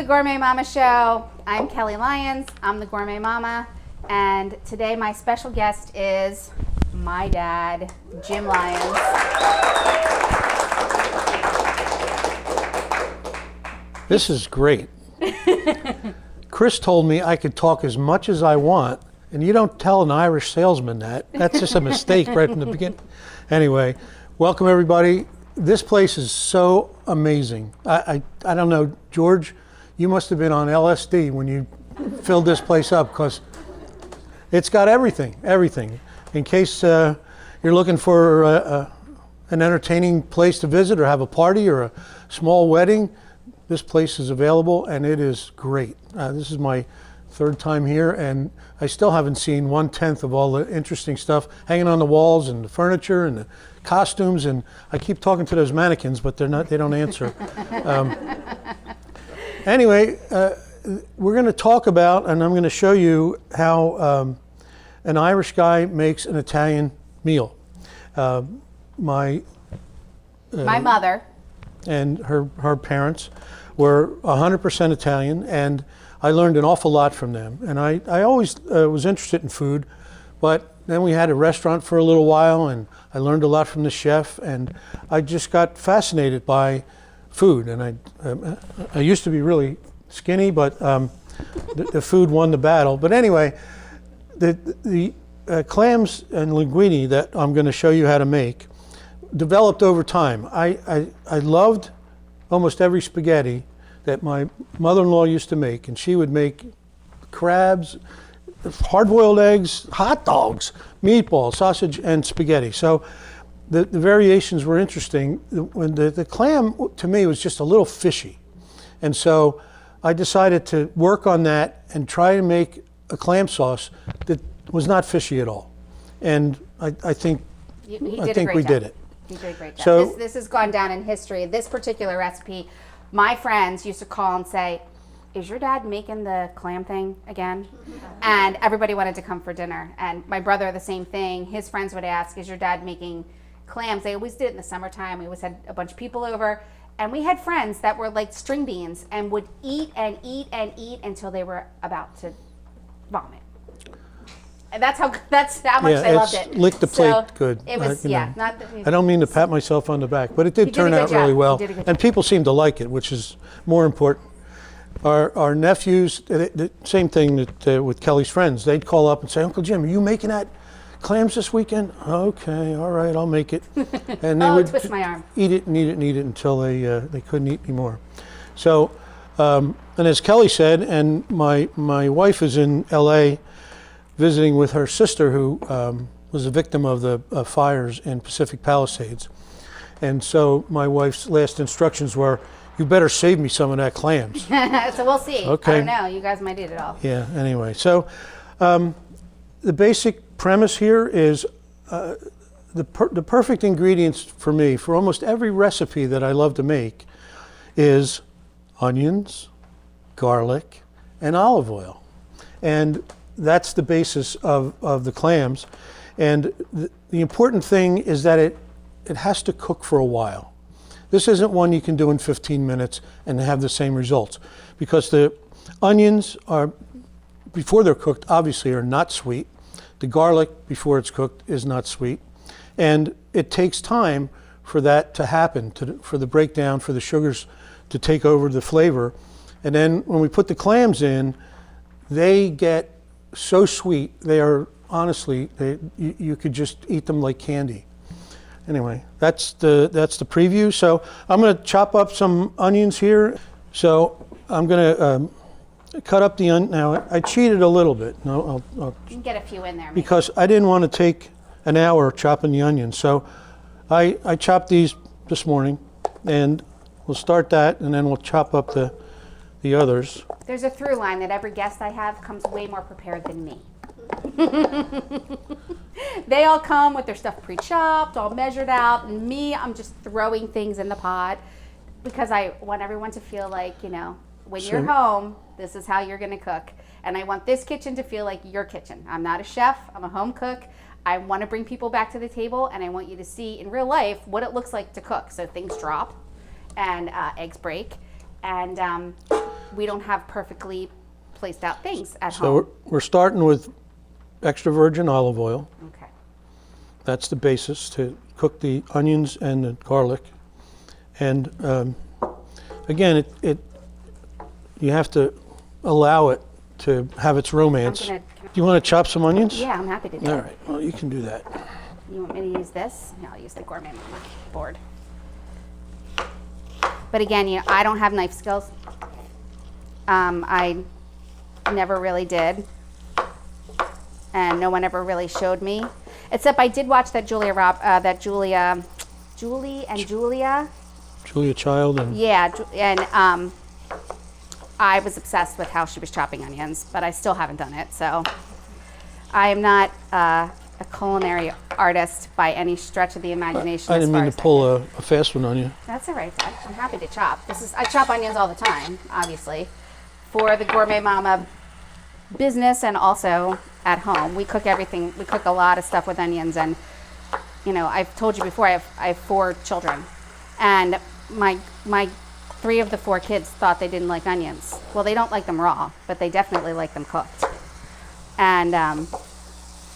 the Gourmet Mama Show. I'm Kelly Lyons. I'm the Gourmet Mama. And today my special guest is my dad, Jim Lyons. This is great. Chris told me I could talk as much as I want, and you don't tell an Irish salesman that. That's just a mistake right from the beginning. Anyway, welcome everybody. This place is so amazing. I don't know, George, you must have been on LSD when you filled this place up, because it's got everything. In case you're looking for an entertaining place to visit or have a party or a small wedding, this place is available and it is great. This is my third time here and I still haven't seen 1/10 of all the interesting stuff hanging on the walls and the furniture and the costumes, and I keep talking to those mannequins, but they don't answer. Anyway, we're going to talk about, and I'm going to show you how an Irish guy makes an Italian meal. My mother and her parents were 100% Italian, and I learned an awful lot from them. And I always was interested in food, but then we had a restaurant for a little while, and I learned a lot from the chef, and I just got fascinated by food. And I used to be really skinny, but the food won the battle. But anyway, the clams and linguine that I'm going to show you how to make developed over time. I loved almost every spaghetti that my mother-in-law used to make, and she would make crabs, hard-boiled eggs, hot dogs, meatballs, sausage, and spaghetti. So the variations were interesting. When the clam, to me, was just a little fishy. And so I decided to work on that and try to make a clam sauce that was not fishy at all. And I think we did it. You did a great job. So, this has gone down in history. This particular recipe, my friends used to call and say, "Is your dad making the clam thing again?" And everybody wanted to come for dinner. And my brother, the same thing. His friends would ask, "Is your dad making clams?" They always did it in the summertime. We always had a bunch of people over. And we had friends that were like string beans and would eat and eat and eat until they were about to vomit. And that's how much they loved it. Lick the plate So good. It was, I don't mean to pat myself on the back, but it did turn out really well. And people seem to like it, which is more important. Our nephews, the same thing that with Kelly's friends, they'd call up and say, "Uncle Jim, are you making that clams this weekend?" "Okay, all right, I'll make it." And they would twist my arm. eat it until they couldn't eat anymore. So, and as Kelly said, and my wife is in LA visiting with her sister who was a victim of the fires in Pacific Palisades. And so my wife's last instructions were, "You better save me some of that clams." So we'll see. Okay. I don't know. You guys might eat it all. Yeah, anyway. So the basic premise here is the perfect ingredients for me, for almost every recipe that I love to make, is onions, garlic, and olive oil. And that's the basis of the clams. And the important thing is that it has to cook for a while. This isn't one you can do in 15 minutes and have the same results, because the onions are, before they're cooked, obviously are not sweet. The garlic, before it's cooked, is not sweet. And it takes time for that to happen, for the breakdown, for the sugars to take over the flavor. And then when we put the clams in, they get so sweet. They are, honestly, you could just eat them like candy. Anyway, that's the preview. So I'm going to chop up some onions here. So I'm going to cut up the onion. Now I cheated a little bit. No, I'll You can get a few in there. Maybe. Because I didn't want to take an hour chopping the onions. So I chopped these this morning, and we'll start that, and then we'll chop up the others. There's a through line that every guest I have comes way more prepared than me. They all come with their stuff pre-chopped, all measured out, and me, I'm just throwing things in the pot because I want everyone to feel like, when you're home, this is how you're going to cook. And I want this kitchen to feel like your kitchen. I'm not a chef, I'm a home cook. I want to bring people back to the table, and I want you to see in real life what it looks like to cook. So things drop and eggs break. And we don't have perfectly placed out things at So home. we're starting with extra virgin olive oil. Okay. That's the basis to cook the onions and the garlic. And again, you have to allow it to have its romance. Do you want to chop some onions? Yeah, I'm happy to do All it. right, well, you can do that. You want me to use this? No, I'll use the Gourmet Mama board. But again, I don't have knife skills. I never really did. And no one ever really showed me. Except I did watch that Julie and Julia. Julia Child and Yeah, and I was obsessed with how she was chopping onions, but I still haven't done it. So I am not a culinary artist by any stretch of the imagination. I didn't mean to pull a fast one on you. That's all right, Dad. I'm happy to chop. I chop onions all the time, obviously, for the Gourmet Mama business and also at home. We cook everything. We cook a lot of stuff with onions, and I've told you before. I have 4 children, and my 3 of the 4 kids thought they didn't like onions. Well, they don't like them raw, but they definitely like them cooked. And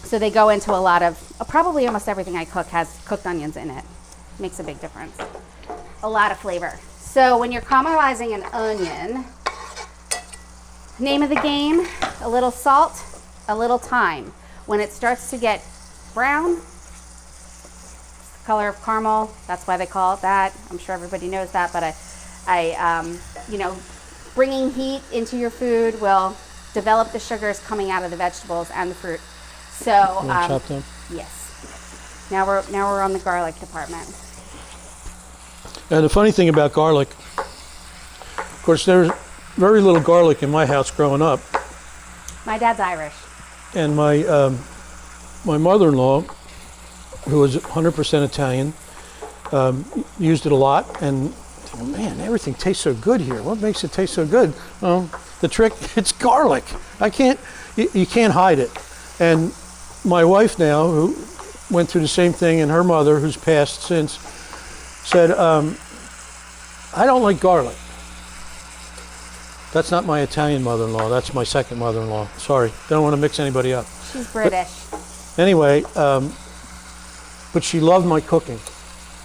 so they go into a lot of, probably almost everything I cook has cooked onions in it. Makes a big difference. A lot of flavor. So when you're caramelizing an onion, name of the game, a little salt, a little thyme. When it starts to get brown, color of caramel, that's why they call it that. I'm sure everybody knows that, but bringing heat into your food will develop the sugars coming out of the vegetables and the fruit. So, You want to chop them? yes. Now we're on the garlic department. And the funny thing about garlic, of course, there's very little garlic in my house growing up. My dad's Irish. And my mother-in-law, who was 100% Italian, used it a lot. And man, everything tastes so good here. What makes it taste so good? Well, the trick, it's garlic. You can't hide it. And my wife now, who went through the same thing, and her mother, who's passed since, said, I don't like garlic. That's not my Italian mother-in-law. That's my second mother-in-law. Sorry, don't want to mix anybody up. She's British. But anyway, but she loved my cooking.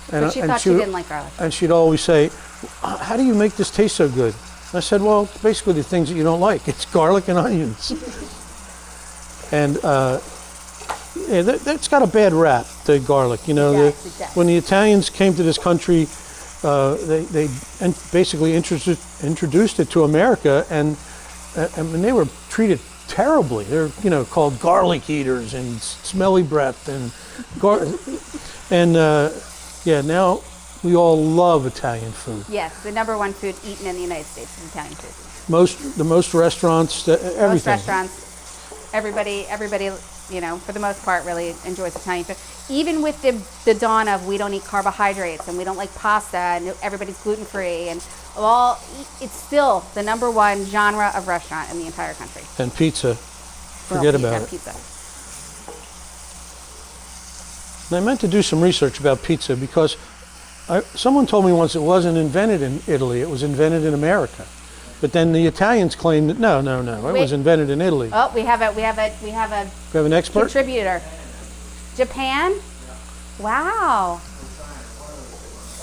But she thought she didn't like garlic. And she'd always say, how do you make this taste so good? I said, well, basically the things that you don't like. It's garlic and onions. And that's got a bad rap, the garlic. When the Italians came to this country, they basically introduced it to America, and they were treated terribly. They're called garlic eaters and smelly breath now we all love Italian food. Yes, the number 1 food eaten in the United States is Italian food. The most restaurants, everything. Most restaurants, everybody, for the most part, really enjoys Italian food. Even with the dawn of we don't eat carbohydrates and we don't like pasta and everybody's gluten-free and it's still the number 1 genre of restaurant in the entire country. And pizza. Forget about it. Pizza. And I meant to do some research about pizza because someone told me once it wasn't invented in Italy, it was invented in America. But then the Italians claimed that no, it was invented in Italy. Oh, we have an expert? Contributor. Japan? Wow.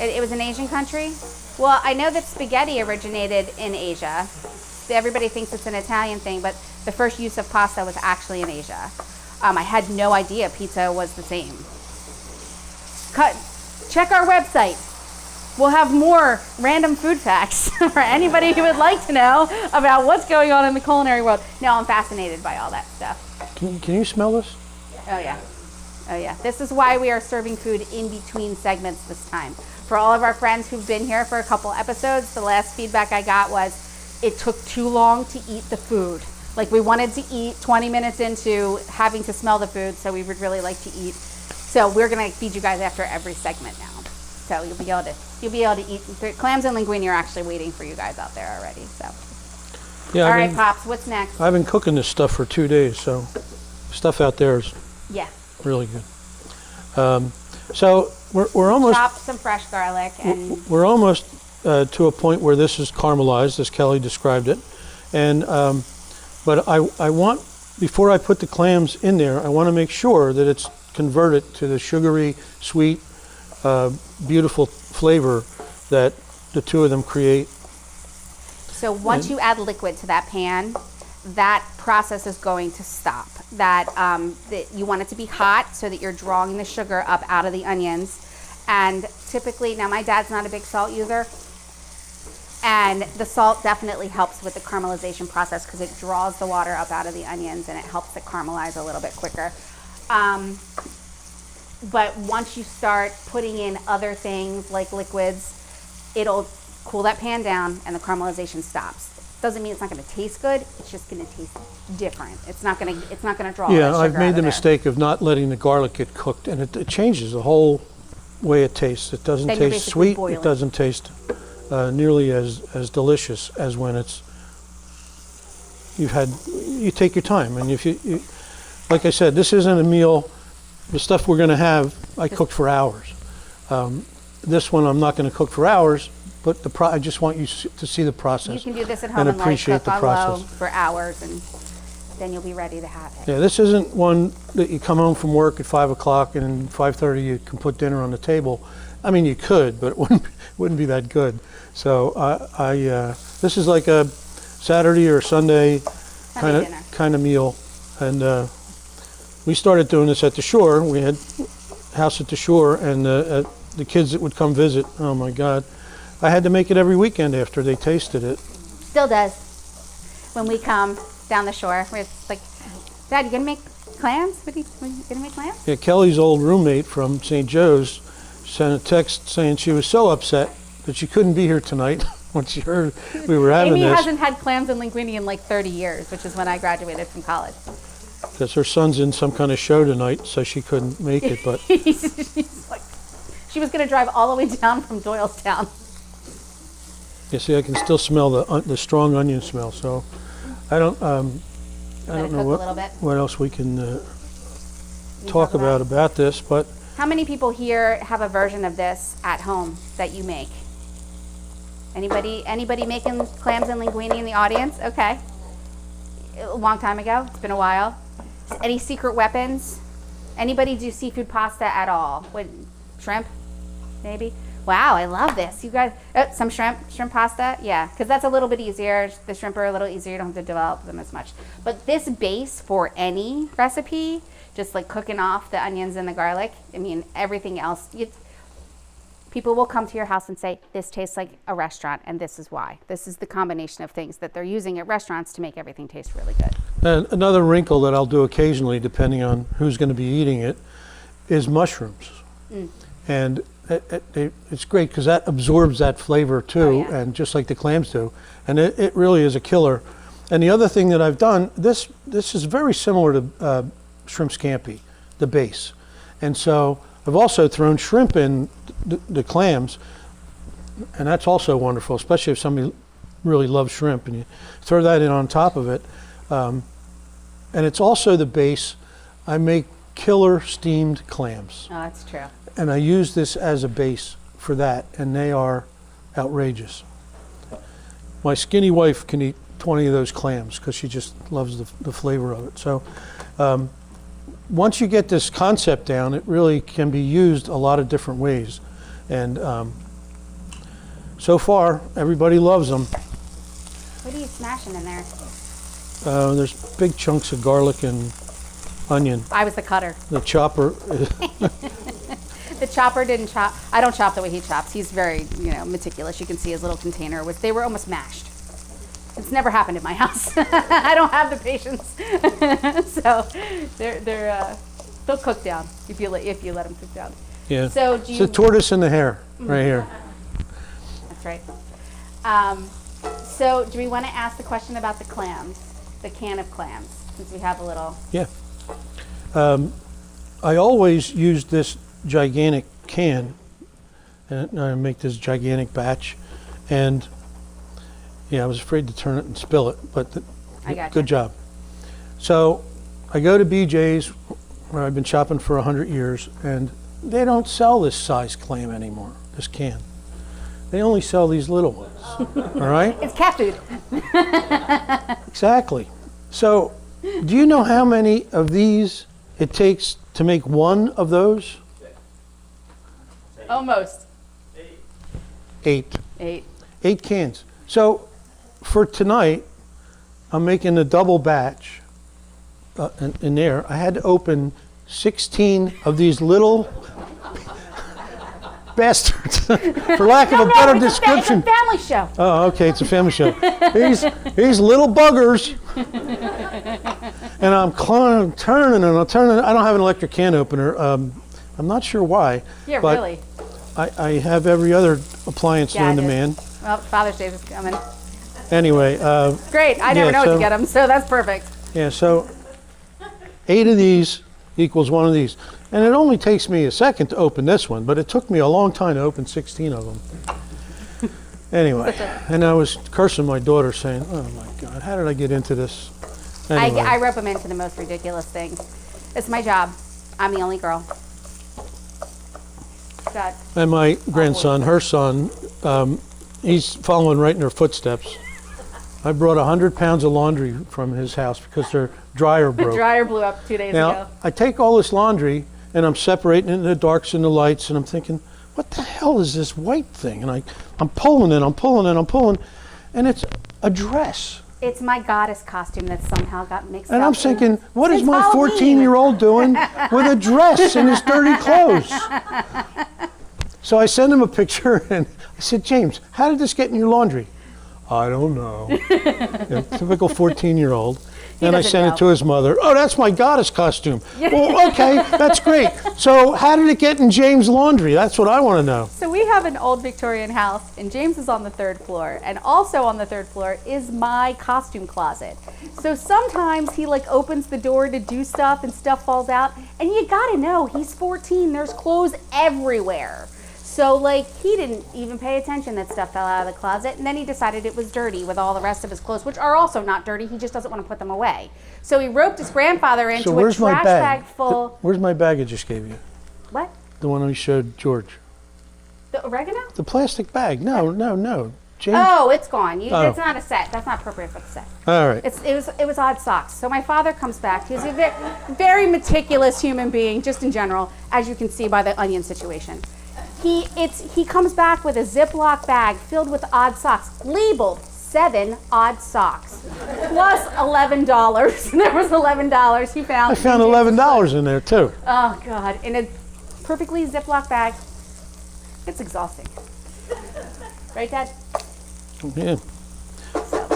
It was an Asian country? Well, I know that spaghetti originated in Asia. Everybody thinks it's an Italian thing, but the first use of pasta was actually in Asia. I had no idea pizza was the same. Check our website. We'll have more random food facts for anybody who would like to know about what's going on in the culinary world. No, I'm fascinated by all that stuff. Can you smell this? Oh yeah. This is why we are serving food in between segments this time. For all of our friends who've been here for a couple episodes, the last feedback I got was it took too long to eat the food. Like we wanted to eat 20 minutes into having to smell the food, so we would really like to eat. So we're gonna feed you guys after every segment now. So you'll be able to eat. Clams and linguine are actually waiting for you guys out there already. So. Yeah. All right, Pops. What's next? I've been cooking this stuff for 2 days, so stuff out there is really good. So we're almost chop some fresh garlic and we're almost to a point where this is caramelized, as Kelly described it. And but I want, before I put the clams in there, I want to make sure that it's converted to the sugary, sweet, beautiful flavor that the two of them create. So once you add liquid to that pan, that process is going to stop. That you want it to be hot so that you're drawing the sugar up out of the onions. And typically, now my dad's not a big salt user, and the salt definitely helps with the caramelization process because it draws the water up out of the onions and it helps it caramelize a little bit quicker. But once you start putting in other things like liquids, it'll cool that pan down and the caramelization stops. Doesn't mean it's not going to taste good. It's just going to taste different. It's not going to draw. Yeah, that sugar I've made out the of there. mistake of not letting the garlic get cooked, and it changes the whole way it tastes. It doesn't Then you're taste basically sweet. boiling. It doesn't taste nearly as delicious as when it's you take your time. And if you like I said, this isn't a meal. The stuff we're going to have, I cooked for hours. This one I'm not going to cook for hours, but I just want you to see the process. You can do this at home and and appreciate cook the on low process. for hours, and then you'll be ready to have it. Yeah, this isn't one that you come home from work at 5 o'clock and 5:30 you can put dinner on the table. I mean, you could, but it wouldn't be that good. So this is like a Saturday or Sunday dinner. kind of meal, and we started doing this at the shore. We had a house at the shore, and the kids that would come visit, oh my God, I had to make it every weekend after they tasted it. Still does. When we come down the shore, we're like, Dad, you gonna make clams? You gonna make clams? Yeah, Kelly's old roommate from St. Joe's sent a text saying she was so upset that she couldn't be here tonight when she heard we were having Amy this. hasn't had clams and linguine in like 30 years, which is when I graduated from college. Because her son's in some kind of show tonight, so she couldn't make it. But She's like, she was gonna drive all the way down from Doylestown. you see, I can still smell the strong onion smell. So I don't know cook a little bit. what else we can talk about this. But How many people here have a version of this at home that you make? Anybody making clams and linguine in the audience? Okay. A long time ago. It's been a while. Any secret weapons? Anybody do seafood pasta at all? Shrimp? Maybe? Wow, I love this. You guys, some shrimp pasta? Yeah, because that's a little bit easier. The shrimp are a little easier. You don't have to develop them as much. But this base for any recipe, just like cooking off the onions and the garlic, I mean, everything else, people will come to your house and say, this tastes like a restaurant, and this is why. This is the combination of things that they're using at restaurants to make everything taste really good. and another wrinkle that I'll do occasionally, depending on who's going to be eating it, is mushrooms. And it's great because that absorbs that flavor too, Oh, yeah. and just like the clams do. And it really is a killer. And the other thing that I've done, this is very similar to shrimp scampi, the base. And so I've also thrown shrimp in the clams, and that's also wonderful, especially if somebody really loves shrimp, and you throw that in on top of it. And it's also the base. I make killer steamed clams. Oh, that's true. And I use this as a base for that, and they are outrageous. My skinny wife can eat 20 of those clams because she just loves the flavor of it. So once you get this concept down, it really can be used a lot of different ways. And so far, everybody loves them. What are you smashing in there? There's big chunks of garlic and onion. I was the cutter. The chopper, The chopper didn't chop. I don't chop the way he chops. He's very, meticulous. You can see his little container they were almost mashed. It's never happened in my house. I don't have the patience. So they'll cook down if you let them cook down. yeah. So It's the tortoise and the hare right here. That's right. So do we want to ask the question about the clams, the can of clams, since we have a little? Yeah. I always use this gigantic can, and I make this gigantic batch, and I was afraid to turn it and spill it, but I gotcha. Good job. So I go to BJ's, where I've been shopping for 100 years, and they don't sell this size clam anymore, this can. They only sell these little ones, all right? It's cat food. Exactly. So, do you know how many of these it takes to make one of those? Almost. 8. 8. 8 cans. So, for tonight, I'm making a double batch in there. I had to open 16 of these little bastards, for lack of a better description. It's a family show. Oh, okay, it's a family show. These little buggers. And I'm turning and I'm turning. I don't have an electric can opener. I'm not sure why. Yeah, but really. I have every other appliance known to man. Well, Father's Day is coming. Anyway. Great. I never know what to get them, so that's perfect. Yeah, so 8 of these equals 1 of these. And it only takes me a second to open this one, but it took me a long time to open 16 of them. Anyway, and I was cursing my daughter saying, oh my God, how did I get into this? Anyway. I rope them into the most ridiculous things. It's my job. I'm the only girl. God. And my grandson, her son, he's following right in her footsteps. I brought 100 pounds of laundry from his house because their dryer broke. The dryer blew up 2 days Now, ago. I take all this laundry and I'm separating it in the darks and the lights, and I'm thinking, what the hell is this white thing? And I'm pulling it, and it's a dress. It's my goddess costume that somehow got mixed up. And I'm thinking, what is Since my Halloween. 14-year-old doing with a dress in his dirty clothes? So I sent him a picture, and I said, James, how did this get in your laundry? I don't know. Typical 14-year-old. And I sent it to his mother. Oh, that's my goddess costume. Well, okay, that's great. So how did it get in James' laundry? That's what I want to know. So we have an old Victorian house, and James is on the 3rd floor. And also on the 3rd floor is my costume closet. So sometimes he opens the door to do stuff and stuff falls out. And you gotta know, he's 14, there's clothes everywhere. So he didn't even pay attention that stuff fell out of the closet, and then he decided it was dirty with all the rest of his clothes, which are also not dirty. He just doesn't want to put them away. So he roped his grandfather into a trash bag full. Where's my bag I just gave you? What? The one we showed George. The oregano? The plastic bag. No. James. Oh, it's gone. That's not a set. That's not appropriate for the set. All right. It was odd socks. So my father comes back. He's a very meticulous human being, just in general, as you can see by the onion situation. He comes back with a Ziploc bag filled with odd socks, labeled 7 odd socks, plus $11. There was $11 he found. I found $11 in there too. Oh God! In a perfectly Ziploc bag. It's exhausting, right, Dad? Yeah.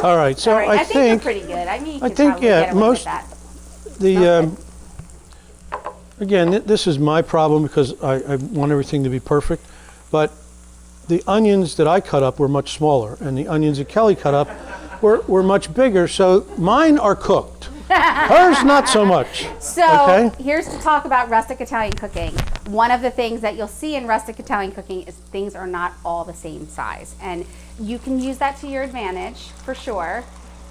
All right. So I think they're pretty good. I mean, you could probably get away with that. Again, this is my problem because I want everything to be perfect, but the onions that I cut up were much smaller, and the onions that Kelly cut up were much bigger, so mine are cooked. Hers, not so much. So here's to talk about rustic Italian cooking. One of the things that you'll see in rustic Italian cooking is things are not all the same size, and you can use that to your advantage, for sure,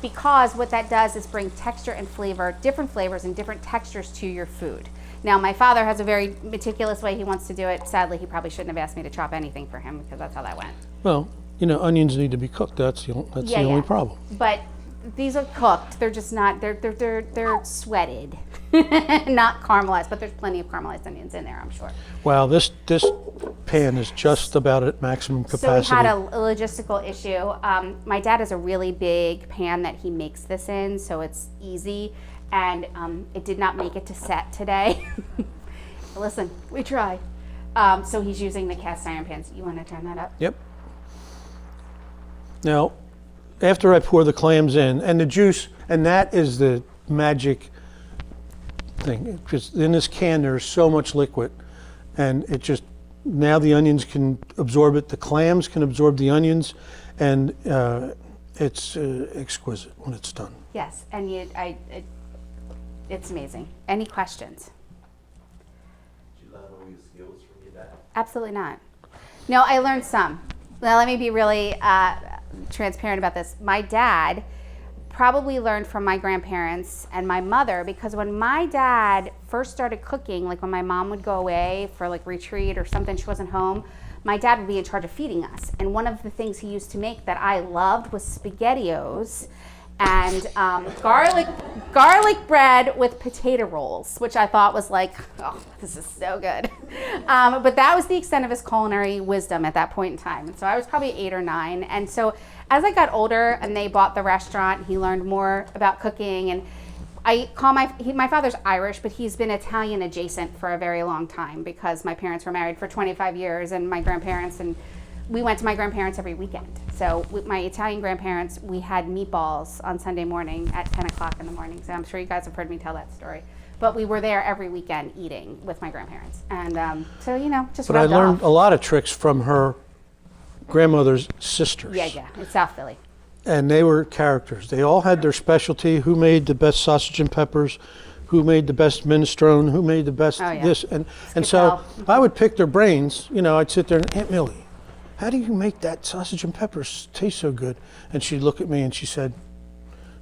because what that does is bring texture and flavor, different flavors and different textures to your food. Now, my father has a very meticulous way he wants to do it. Sadly, he probably shouldn't have asked me to chop anything for him because that's how that went. Well, onions need to be cooked. That's the only problem. But these are cooked. They're just not. They're sweated, not caramelized. But there's plenty of caramelized onions in there, I'm sure. Wow, this pan is just about at maximum capacity. So we had a logistical issue. My dad has a really big pan that he makes this in, so it's easy. And it did not make it to set today. Listen, we try. So he's using the cast iron pans. You want to turn that up? Yep. Now, after I pour the clams in, and the juice, and that is the magic thing. Just in this can, there's so much liquid, and it just, now the onions can absorb it, the clams can absorb the onions, and it's exquisite when it's done. Yes, and it's amazing. Any questions? Did you learn all your skills from your dad? Absolutely not. No, I learned some. Now, let me be really transparent about this. My dad probably learned from my grandparents and my mother, because when my dad first started cooking, like when my mom would go away for retreat or something, she wasn't home, my dad would be in charge of feeding us. And one of the things he used to make that I loved was SpaghettiOs and garlic bread with potato rolls, which I thought was like, oh, this is so good. But that was the extent of his culinary wisdom at that point in time. And so I was probably 8 or 9. And so as I got older and they bought the restaurant, he learned more about cooking. And I call my father's Irish, but he's been Italian adjacent for a very long time because my parents were married for 25 years and my grandparents, and we went to my grandparents every weekend. So with my Italian grandparents, we had meatballs on Sunday morning at 10 o'clock in the morning. So I'm sure you guys have heard me tell that story. But we were there every weekend eating with my grandparents. And so, just But I rubbed learned off. a lot of tricks from her grandmother's sisters. Yeah, it's South Philly. And they were characters. They all had their specialty. Who made the best sausage and peppers? Who made the best minestrone? Who made the best this? And so I would pick their brains. I'd sit there and, Aunt Millie, how do you make that sausage and peppers taste so good? And she'd look at me and she said,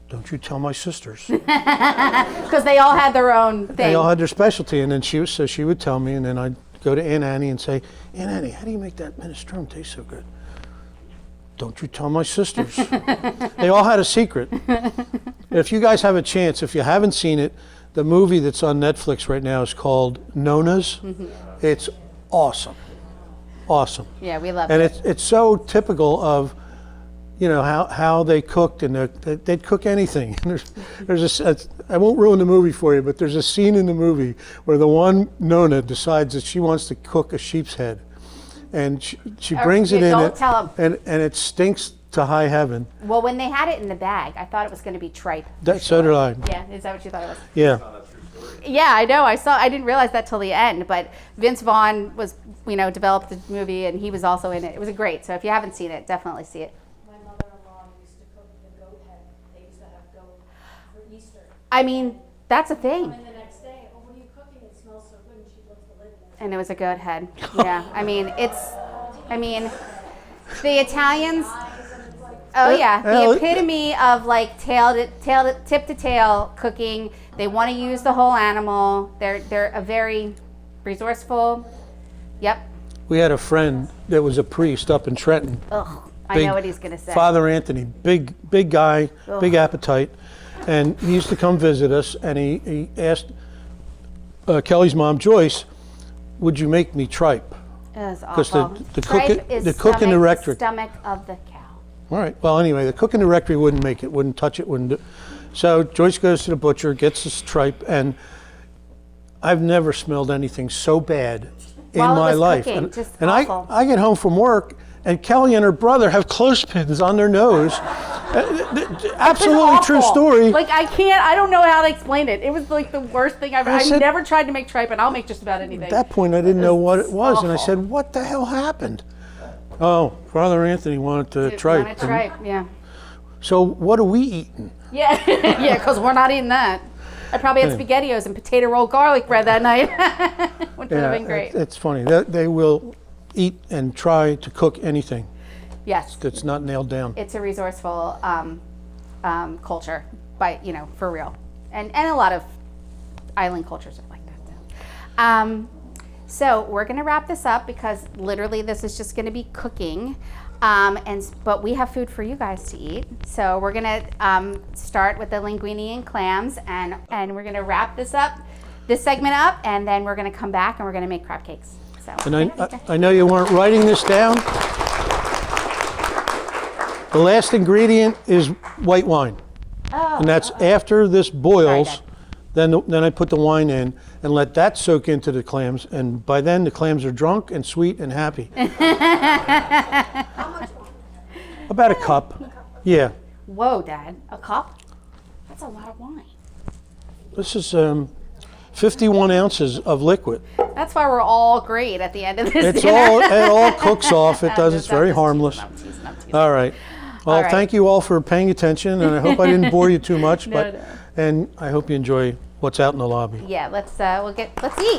don't you tell my sisters. Because they all had their own thing. They all had their specialty. And then she would tell me, and then I'd go to Aunt Annie and say, Aunt Annie, how do you make that minestrone taste so good? Don't you tell my sisters. They all had a secret. If you guys have a chance, if you haven't seen it, the movie that's on Netflix right now is called Nona's. It's awesome. Awesome. Yeah, we love and it. it's so typical of, how they cooked, and they'd cook anything. There's I won't ruin the movie for you, but there's a scene in the movie where the one Nona decides that she wants to cook a sheep's head. And she brings it in don't tell 'em. and it stinks to high heaven. Well, when they had it in the bag, I thought it was going to be tripe. So did I. Yeah, is that what you thought it was? Yeah. Yeah, I know. I didn't realize that till the end, but Vince Vaughn was, developed the movie, and he was also in it. It was great. So if you haven't seen it, definitely see it. My mother-in-law used to cook the goat head. They used to have goat for Easter. I mean, that's a thing. And the next day, oh, what are you cooking? It smells so good. And she lifts the lid. And it was a goat head. Yeah, the Italians. Oh yeah, the epitome of like tip to tail cooking. They want to use the whole animal. They're a very resourceful. Yep. We had a friend that was a priest up in Trenton. Ugh, I know what he's gonna say. Father Anthony, big guy, big appetite, and he used to come visit us. And he asked Kelly's mom, Joyce, would you make me tripe? It was Because awful. the Tripe cook in the rectory. Stomach of the cow. All right. Well, anyway, the cook in the rectory wouldn't make it, wouldn't touch it, wouldn't do. So Joyce goes to the butcher, gets this tripe, and I've never smelled anything so bad in While it my was life. cooking, just and awful. I get home from work, and Kelly and her brother have clothespins on their nose. Absolutely true Awful. story. Like I don't know how to explain it. It was like the worst thing I've said- never tried to make tripe, and I'll make just about anything. At that point, I didn't know what it was, and I awful. said, "What the hell happened?" Oh, Father Anthony wanted to tripe. Want a tripe, yeah. So what are we eating? Yeah, yeah, because we're not eating that. I probably had SpaghettiOs and potato roll garlic bread that night, which would have been great. It's funny. They will eat and try to cook anything Yes, that's not nailed down. it's a resourceful culture, for real, and a lot of island cultures are like that. So we're gonna wrap this up because literally this is just gonna be cooking, but we have food for you guys to eat. So we're gonna start with the linguine and clams, and we're gonna wrap this segment up, and then we're gonna come back and we're gonna make crab cakes. So. And I know you weren't writing this down. The last ingredient is white wine, and that's after this boils. Sorry, Then I put the wine in and let that soak into the clams, and by then the clams are drunk and sweet and happy. About a cup. Yeah. Whoa, Dad, a cup? That's a lot of wine. This is 51 ounces of liquid. That's why we're all great at the end of this It dinner. all cooks off. It does. It's very harmless. I'm teasing. All right. Well, All right. thank you all for paying attention, and I hope I didn't bore you too much, No. and I hope you enjoy what's out in the lobby. Yeah, let's eat. Let's eat.